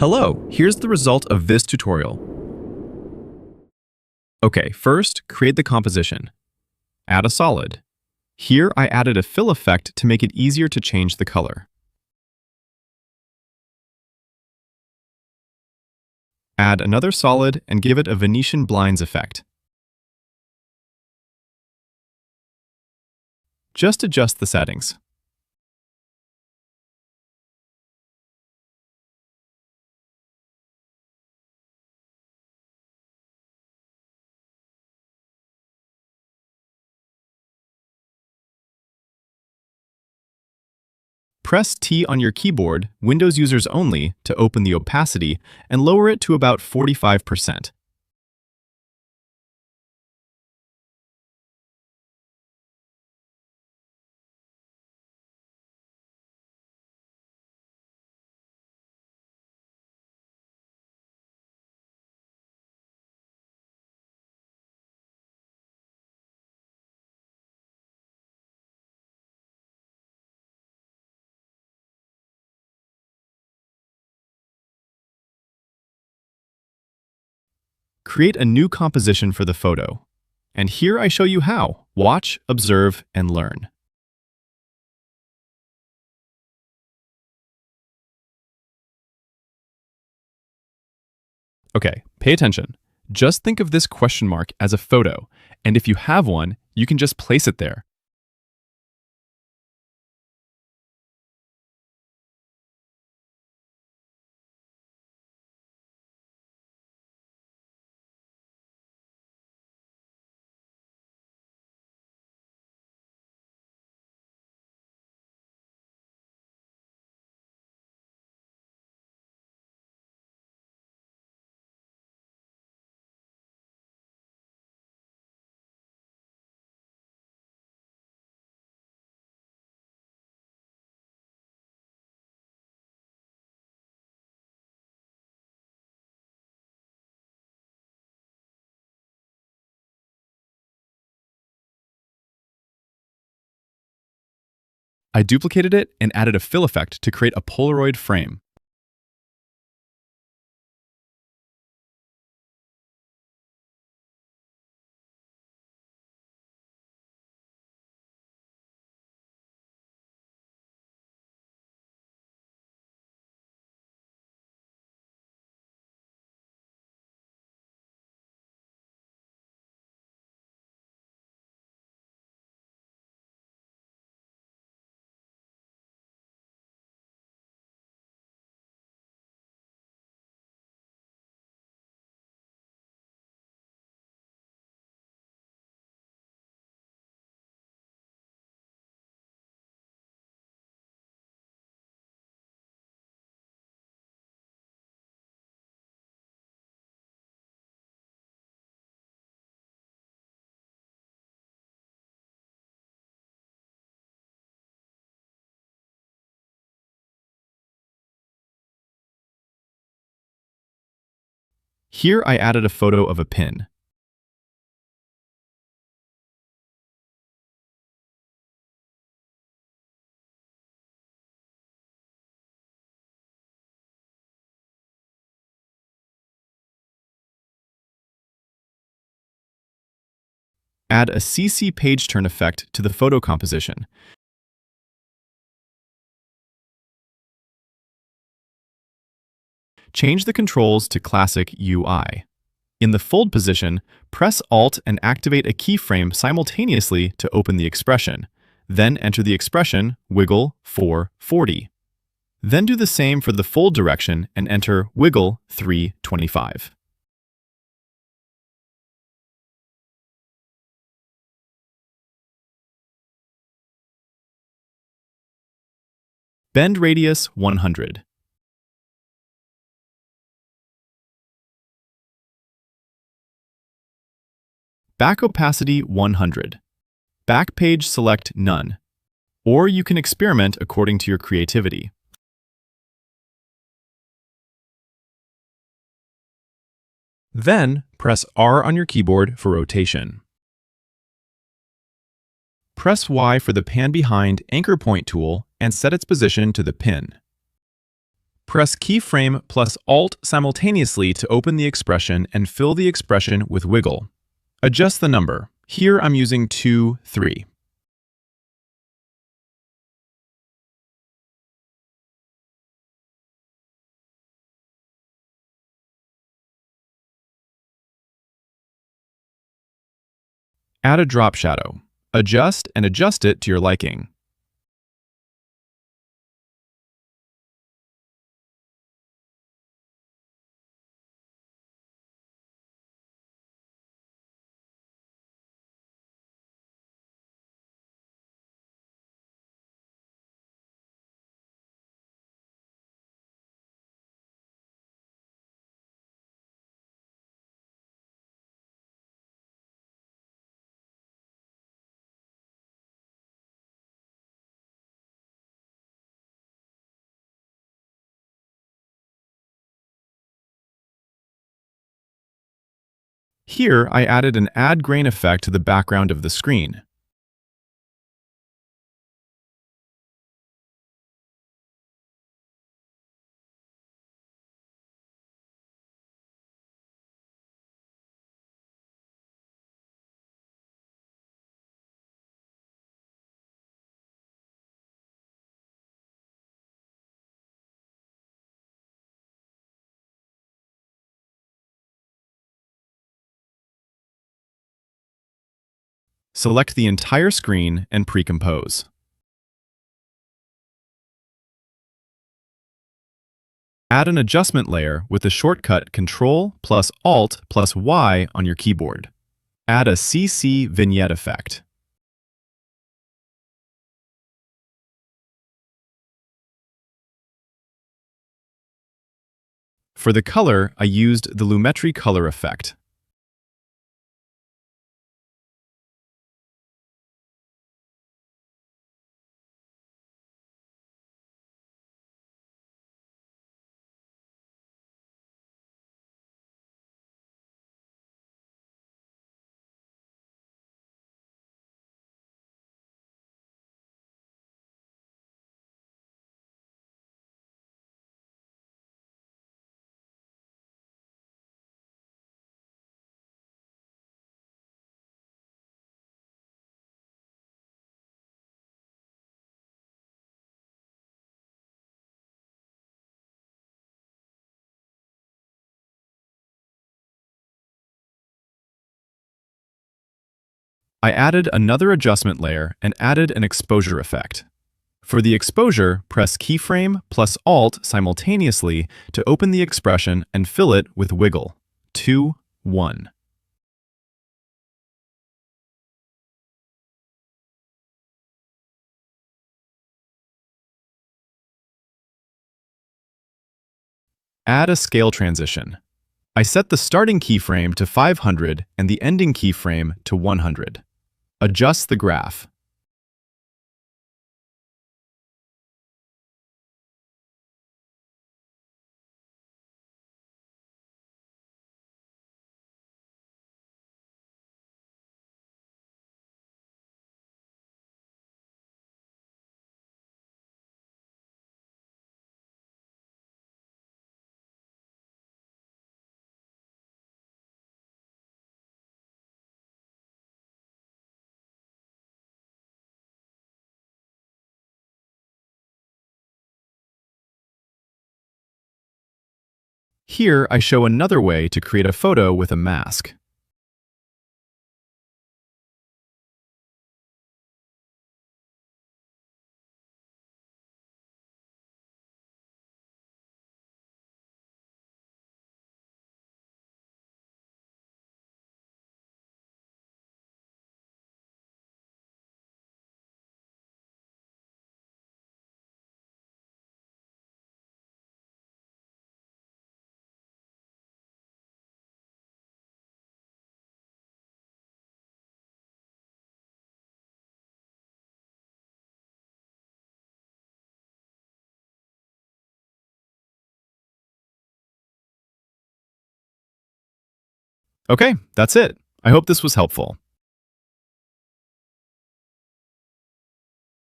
Hello, here's the result of this tutorial. Okay, first, create the composition. Add a solid. Here, I added a fill effect to make it easier to change the color. Add another solid and give it a Venetian blinds effect. Just adjust the settings. Press T on your keyboard, Windows users only, to open the opacity and lower it to about 45%. Create a new composition for the photo. And here I show you how. Watch, observe, and learn. Okay, pay attention. Just think of this question mark as a photo, and if you have one, you can just place it there. I duplicated it and added a fill effect to create a Polaroid frame. Here I added a photo of a pin. Add a CC page turn effect to the photo composition. Change the controls to Classic UI. In the fold position, press Alt and activate a keyframe simultaneously to open the expression. Then enter the expression, wiggle 440. Then do the same for the fold direction and enter wiggle 325. Bend radius 100. Back opacity 100. Back page select none. Or you can experiment according to your creativity. Then, press R on your keyboard for rotation. Press Y for the pan behind anchor point tool and set its position to the pin. Press keyframe plus Alt simultaneously to open the expression and fill the expression with wiggle. Adjust the number. Here I'm using 2, 3. Add a drop shadow. Adjust and adjust it to your liking. Here, I added an add grain effect to the background of the screen. Select the entire screen and pre-compose. Add an adjustment layer with the shortcut Ctrl plus Alt plus Y on your keyboard. Add a CC vignette effect. For the color, I used the Lumetri color effect. I added another adjustment layer and added an exposure effect. For the exposure, press keyframe plus Alt simultaneously to open the expression and fill it with wiggle. 2, 1. Add a scale transition. I set the starting keyframe to 500 and the ending keyframe to 100. Adjust the graph. Here, I show another way to create a photo with a mask. Okay, that's it. I hope this was helpful.